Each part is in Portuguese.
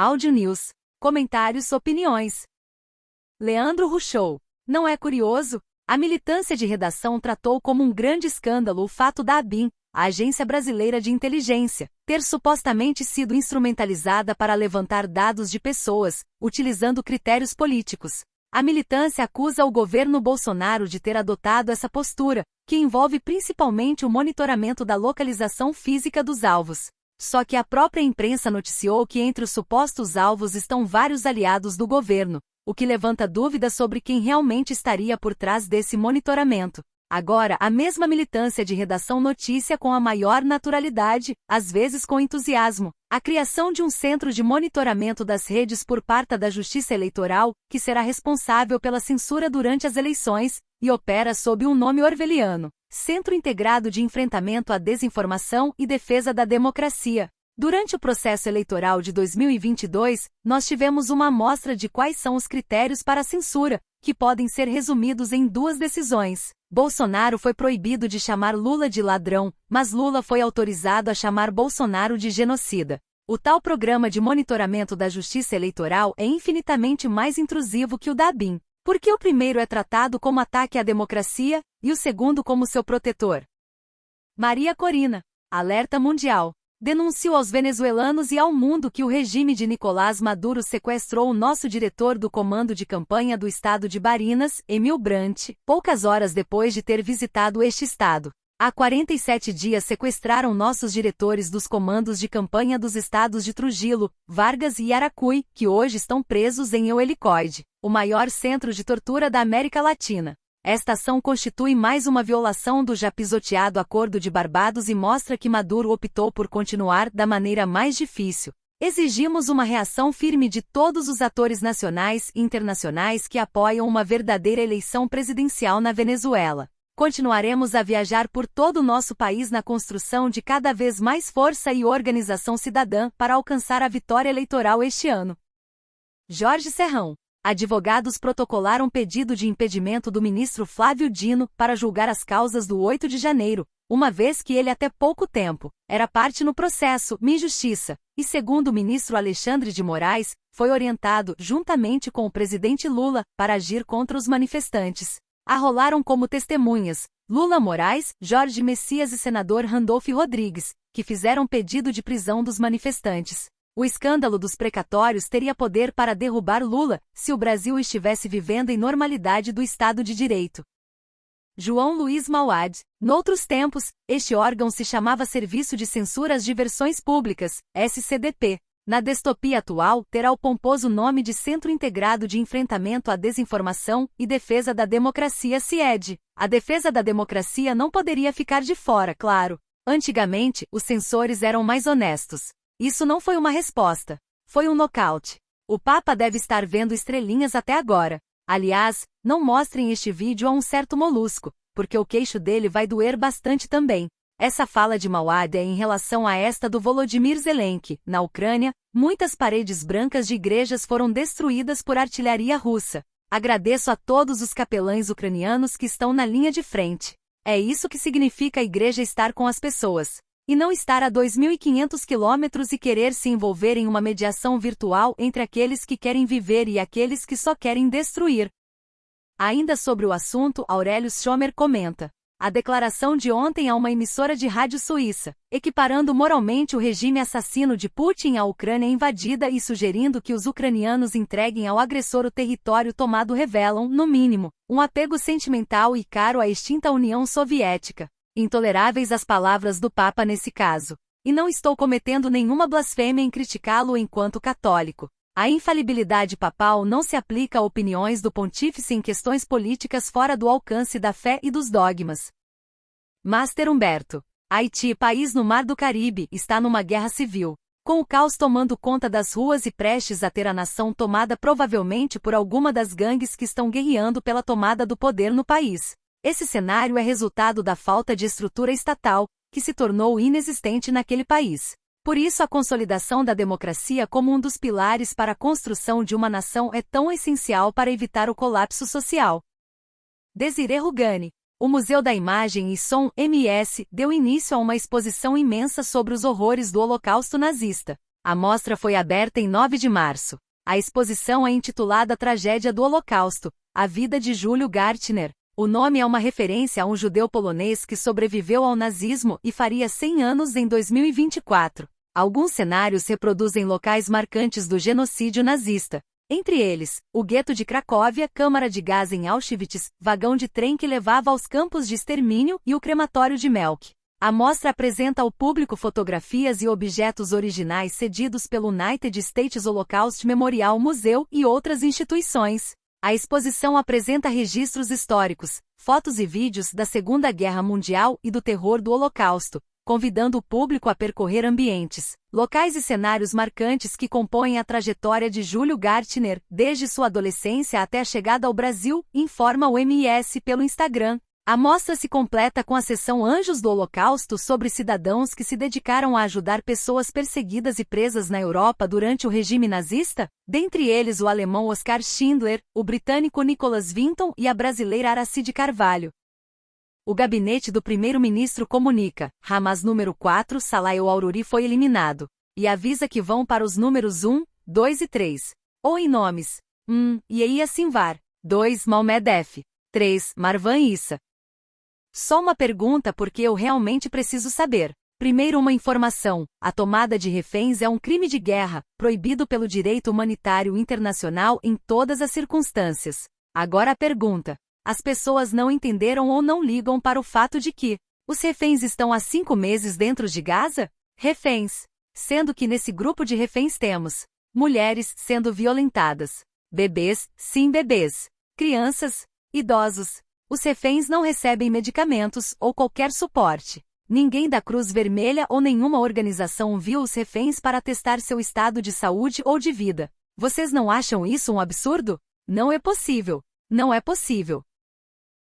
Áudio News. Comentários, opiniões. Leandro Ruschou. Não é curioso? A militância de redação tratou como um grande escândalo o fato da ABIN, a Agência Brasileira de Inteligência, ter supostamente sido instrumentalizada para levantar dados de pessoas, utilizando critérios políticos. A militância acusa o governo Bolsonaro de ter adotado essa postura, que envolve principalmente o monitoramento da localização física dos alvos. Só que a própria imprensa noticiou que entre os supostos alvos estão vários aliados do governo, o que levanta dúvidas sobre quem realmente estaria por trás desse monitoramento. Agora, a mesma militância de redação noticia com a maior naturalidade, às vezes com entusiasmo, a criação de um centro de monitoramento das redes por parte da Justiça Eleitoral, que será responsável pela censura durante as eleições, e opera sob um nome orwelliano: Centro Integrado de Enfrentamento à Desinformação e Defesa da Democracia. Durante o processo eleitoral de 2022, nós tivemos uma amostra de quais são os critérios para a censura, que podem ser resumidos em duas decisões. Bolsonaro foi proibido de chamar Lula de ladrão, mas Lula foi autorizado a chamar Bolsonaro de genocida. O tal programa de monitoramento da Justiça Eleitoral é infinitamente mais intrusivo que o da ABIN, porque o primeiro é tratado como ataque à democracia, e o segundo como seu protetor. Maria Corina. Alerta mundial. Denuncio aos venezuelanos e ao mundo que o regime de Nicolás Maduro sequestrou o nosso diretor do comando de campanha do estado de Barinas, Emil Brant, poucas horas depois de ter visitado este estado. Há 47 dias sequestraram nossos diretores dos comandos de campanha dos estados de Trujillo, Vargas e Yaracuy, que hoje estão presos em El Helicoide, o maior centro de tortura da América Latina. Esta ação constitui mais uma violação do já pisoteado Acordo de Barbados e mostra que Maduro optou por continuar da maneira mais difícil. Exigimos uma reação firme de todos os atores nacionais e internacionais que apoiam uma verdadeira eleição presidencial na Venezuela. Continuaremos a viajar por todo o nosso país na construção de cada vez mais força e organização cidadã para alcançar a vitória eleitoral este ano. Jorge Serrão. Advogados protocolaram pedido de impedimento do ministro Flávio Dino para julgar as causas do 8 de janeiro, uma vez que ele até pouco tempo era parte no processo Minjustiça, e segundo o ministro Alexandre de Moraes, foi orientado, juntamente com o presidente Lula, para agir contra os manifestantes. Arrolaram como testemunhas Lula Moraes, Jorge Messias e senador Randolph Rodrigues, que fizeram pedido de prisão dos manifestantes. O escândalo dos precatórios teria poder para derrubar Lula, se o Brasil estivesse vivendo em normalidade do Estado de Direito. João Luiz Mauad. Noutros tempos, este órgão se chamava Serviço de Censura às Diversões Públicas, SCDP. Na distopia atual, terá o pomposo nome de Centro Integrado de Enfrentamento à Desinformação e Defesa da Democracia, CIED. A defesa da democracia não poderia ficar de fora, claro. Antigamente, os censores eram mais honestos. Isso não foi uma resposta. Foi um nocaute. O Papa deve estar vendo estrelinhas até agora. Aliás, não mostrem este vídeo a um certo molusco, porque o queixo dele vai doer bastante também. Essa fala de Mauad é em relação a esta do Volodymyr Zelensky. Na Ucrânia, muitas paredes brancas de igrejas foram destruídas por artilharia russa. Agradeço a todos os capelães ucranianos que estão na linha de frente. É isso que significa a igreja estar com as pessoas. E não estar a 2.500 quilômetros e querer se envolver em uma mediação virtual entre aqueles que querem viver e aqueles que só querem destruir. Ainda sobre o assunto, Aurélio Schomer comenta: a declaração de ontem a uma emissora de rádio suíça, equiparando moralmente o regime assassino de Putin à Ucrânia invadida e sugerindo que os ucranianos entreguem ao agressor o território tomado revelam, no mínimo, um apego sentimental e caro à extinta União Soviética. Intoleráveis as palavras do Papa nesse caso. E não estou cometendo nenhuma blasfêmia em criticá-lo enquanto católico. A infalibilidade papal não se aplica a opiniões do pontífice em questões políticas fora do alcance da fé e dos dogmas. Master Humberto. Haiti, país no Mar do Caribe, está numa guerra civil, com o caos tomando conta das ruas e prestes a ter a nação tomada provavelmente por alguma das gangues que estão guerreando pela tomada do poder no país. Esse cenário é resultado da falta de estrutura estatal, que se tornou inexistente naquele país. Por isso a consolidação da democracia como um dos pilares para a construção de uma nação é tão essencial para evitar o colapso social. Desirê Rugani. O Museu da Imagem e Som, MS, deu início a uma exposição imensa sobre os horrores do Holocausto nazista. A mostra foi aberta em 9 de março. A exposição é intitulada Tragédia do Holocausto, a vida de Júlio Gartner. O nome é uma referência a um judeu polonês que sobreviveu ao nazismo e faria 100 anos em 2024. Alguns cenários reproduzem locais marcantes do genocídio nazista. Entre eles, o gueto de Cracóvia, câmara de gás em Auschwitz, vagão de trem que levava aos campos de extermínio e o crematório de Melk. A mostra apresenta ao público fotografias e objetos originais cedidos pelo United States Holocaust Memorial Museu e outras instituições. A exposição apresenta registros históricos, fotos e vídeos da Segunda Guerra Mundial e do terror do Holocausto, convidando o público a percorrer ambientes, locais e cenários marcantes que compõem a trajetória de Júlio Gartner, desde sua adolescência até a chegada ao Brasil, informa o MS pelo Instagram. A mostra se completa com a seção Anjos do Holocausto sobre cidadãos que se dedicaram a ajudar pessoas perseguidas e presas na Europa durante o regime nazista, dentre eles o alemão Oskar Schindler, o britânico Nicholas Vinton e a brasileira Aracide Carvalho. O gabinete do primeiro-ministro comunica: Hamas número 4 Salah el-Aruri foi eliminado, e avisa que vão para os números 1, 2 e 3. Ou em nomes: 1. Yehia Sinwar, 2. Malmed F. 3. Marwan Issa. Só uma pergunta porque eu realmente preciso saber. Primeiro, uma informação: a tomada de reféns é um crime de guerra, proibido pelo direito humanitário internacional em todas as circunstâncias. Agora a pergunta: as pessoas não entenderam ou não ligam para o fato de que os reféns estão há 5 meses dentro de Gaza? Reféns. Sendo que nesse grupo de reféns temos mulheres sendo violentadas, bebês, sim bebês, crianças, idosos. Os reféns não recebem medicamentos ou qualquer suporte. Ninguém da Cruz Vermelha ou nenhuma organização viu os reféns para testar seu estado de saúde ou de vida. Vocês não acham isso um absurdo? Não é possível. Não é possível.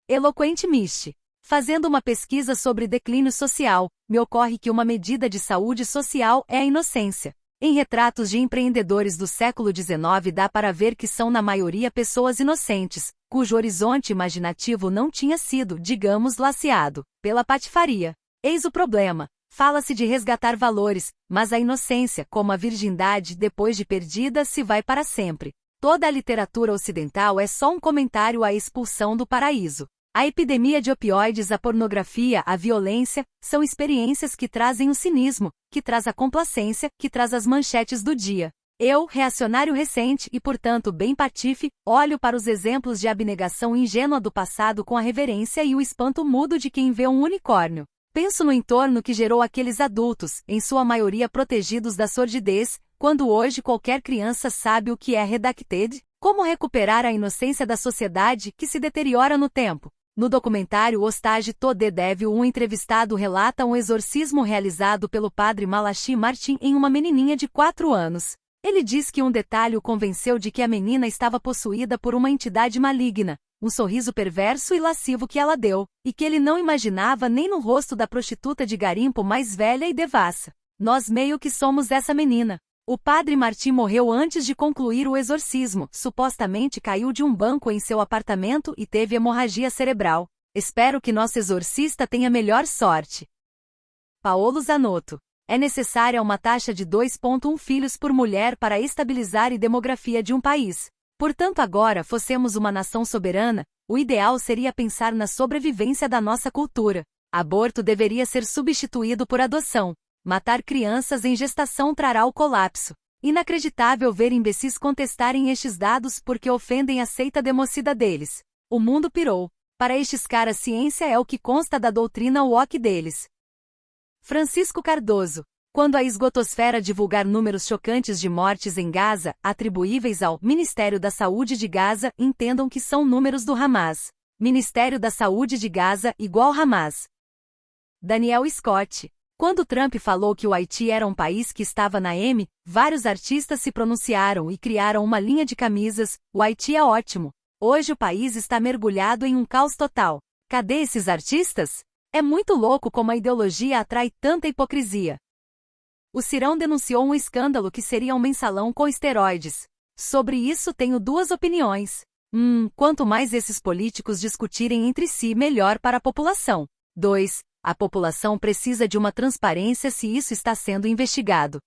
Eloquente Mish. Fazendo uma pesquisa sobre declínio social, me ocorre que uma medida de saúde social é a inocência. Em retratos de empreendedores do século XIX dá para ver que são na maioria pessoas inocentes, cujo horizonte imaginativo não tinha sido, digamos, laceado pela patifaria. Eis o problema. Fala-se de resgatar valores, mas a inocência, como a virgindade, depois de perdida, se vai para sempre. Toda a literatura ocidental é só um comentário à expulsão do paraíso. A epidemia de opioides, a pornografia, a violência, são experiências que trazem o cinismo, que traz a complacência, que traz as manchetes do dia. Eu, reacionário recente e, portanto, bem patife, olho para os exemplos de abnegação ingênua do passado com a reverência e o espanto mudo de quem vê um unicórnio. Penso no entorno que gerou aqueles adultos, em sua maioria protegidos da sordidez, quando hoje qualquer criança sabe o que é redacted, como recuperar a inocência da sociedade que se deteriora no tempo. No documentário Hostage to the Devil, um entrevistado relata um exorcismo realizado pelo padre Malachi Martin em uma menininha de 4 anos. Ele diz que um detalhe o convenceu de que a menina estava possuída por uma entidade maligna, um sorriso perverso e lascivo que ela deu, e que ele não imaginava nem no rosto da prostituta de garimpo mais velha e devassa. Nós meio que somos essa menina. O padre Martim morreu antes de concluir o exorcismo, supostamente caiu de um banco em seu apartamento e teve hemorragia cerebral. Espero que nosso exorcista tenha melhor sorte. Paolo Zanotto. É necessária uma taxa de 2,1 filhos por mulher para estabilizar a demografia de um país. Portanto, agora fossemos uma nação soberana, o ideal seria pensar na sobrevivência da nossa cultura. Aborto deveria ser substituído por adoção. Matar crianças em gestação trará o colapso. Inacreditável ver imbecis contestarem estes dados porque ofendem a seita democida deles. O mundo pirou. Para estes caras, ciência é o que consta da doutrina woke deles. Francisco Cardoso. Quando a esgotosfera divulgar números chocantes de mortes em Gaza, atribuíveis ao Ministério da Saúde de Gaza, entendam que são números do Hamas. Ministério da Saúde de Gaza igual Hamas. Daniel Scott. Quando Trump falou que o Haiti era um país que estava na M, vários artistas se pronunciaram e criaram uma linha de camisas, o Haiti é ótimo. Hoje o país está mergulhado em um caos total. Cadê esses artistas? É muito louco como a ideologia atrai tanta hipocrisia. O Cirão denunciou um escândalo que seria um mensalão com esteroides. Sobre isso tenho 2 opiniões. Quanto mais esses políticos discutirem entre si, melhor para a população. 2. A população precisa de uma transparência se isso está sendo investigado.